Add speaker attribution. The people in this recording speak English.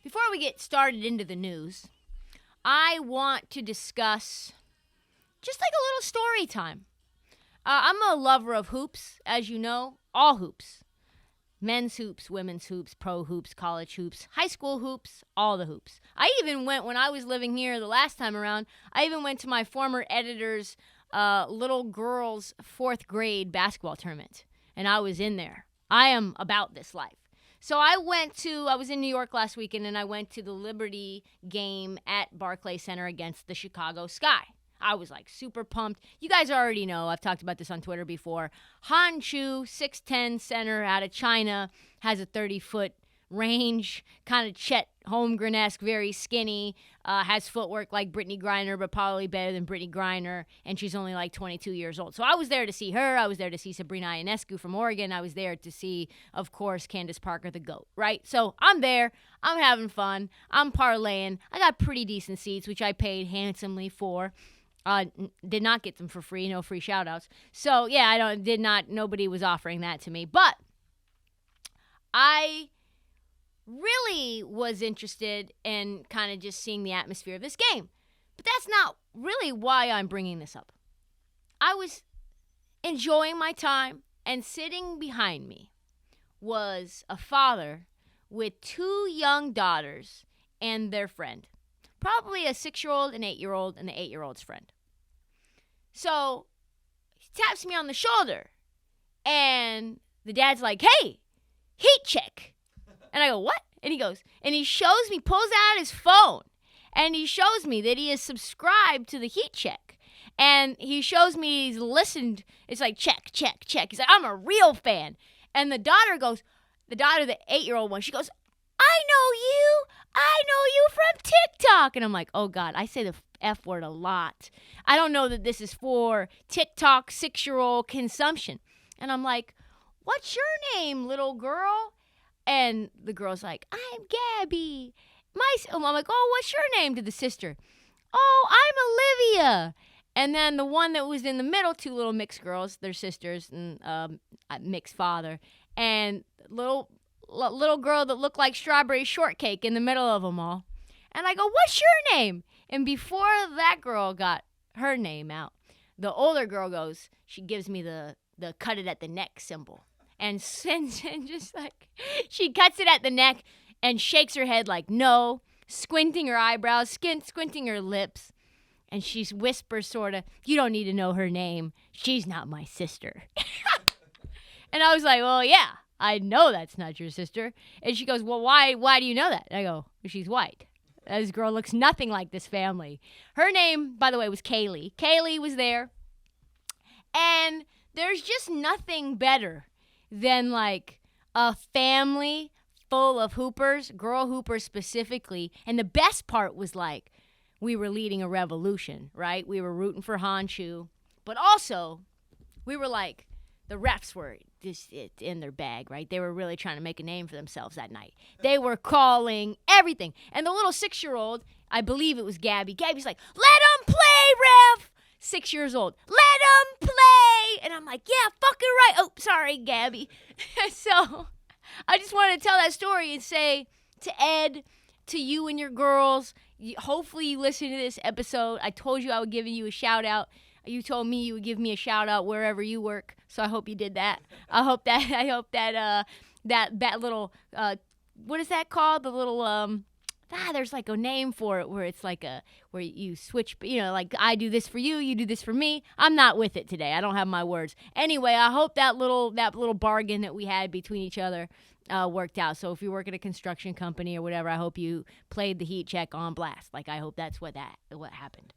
Speaker 1: Before we get started into the news, I want to discuss just like a little story time. I'm a lover of hoops, as you know, all hoops. Men's hoops, women's hoops, pro hoops, college hoops, high school hoops, all the hoops. I even went, when I was living here the last time around, I even went to my former editor's little girl's 4th grade basketball tournament, and I was in there. I am about this life. So I was in New York last weekend, and I went to the Liberty game at Barclays Center against the Chicago Sky. I was like super pumped. You guys already know, I've talked about this on Twitter before. Han Chu, 6'10 center out of China, has a 30-foot range, kind of Chet Holmgren-esque, very skinny, has footwork like Brittany Griner, but probably better than Brittany Griner, and she's only like 22 years old. So I was there to see her. I was there to see Sabrina Ionescu from Oregon. I was there to see, of course, Candace Parker, the GOAT, right? So I'm there. I'm having fun. I'm parlaying. I got pretty decent seats, which I paid handsomely for. Did not get them for free, no free shoutouts. So yeah, nobody was offering that to me. But I really was interested in kind of just seeing the atmosphere of this game. But that's not really why I'm bringing this up. I was enjoying my time, and sitting behind me was a father with 2 young daughters and their friend. Probably a 6-year-old, an 8-year-old, and the 8-year-old's friend. So he taps me on the shoulder, and the dad's like, "Hey, heat check." And I go, "What?" And he goes, and he shows me, pulls out his phone, and he shows me that he is subscribed to the heat check. And he shows me he's listened. It's like, check, check, check. He's like, "I'm a real fan." And the daughter, the 8-year-old one, she goes, I know you from TikTok. And I'm like, oh, God, I say the F word a lot. I don't know that this is for TikTok 6-year-old consumption. And I'm like, "What's your name, little girl?" And the girl's like, "I'm Gabby." I'm like, "Oh, what's your name?" to the sister. "Oh, I'm Olivia." And then the one that was in the middle, 2 little mixed girls, they're sisters and mixed father. And little girl that looked like strawberry shortcake in the middle of them all. And I go, "What's your name?" And before that girl got her name out, the older girl she gives me the cut it at the neck symbol. And just like, she cuts it at the neck and shakes her head like no, squinting her eyebrows, squinting her lips. And she whispers sort of, "You don't need to know her name. She's not my sister." And I was like, "Well, yeah. I know that's not your sister." And she goes, "Well, why do you know that?" And I go, "She's white. This girl looks nothing like this family." Her name, by the way, was Kaylee. Kaylee was there. And there's just nothing better than like a family full of hoopers, girl hoopers specifically. And the best part was like, we were leading a revolution, right? We were rooting for Han Chu. But also, we were like, the refs were just in their bag, right? They were really trying to make a name for themselves that night. They were calling everything. And the little 6-year-old, I believe it was Gabby. Gabby's like, "Let them play, ref." 6 years old. "Let them play." And I'm like, "Yeah, fucking right." Oh, sorry, Gabby. So I just wanted to tell that story and say to Ed, to you and your girls, hopefully you listen to this episode. I told you I would give you a shout out. You told me you would give me a shout out wherever you work, so I hope you did that. I hope that that little what is that called? The little there's like a name for it where it's like where you switch, like I do this for you, you do this for me. I'm not with it today. I don't have my words. Anyway, I hope that little bargain that we had between each other worked out. So if you work at a construction company or whatever, I hope you played the heat check on blast. Like I hope that's what happened.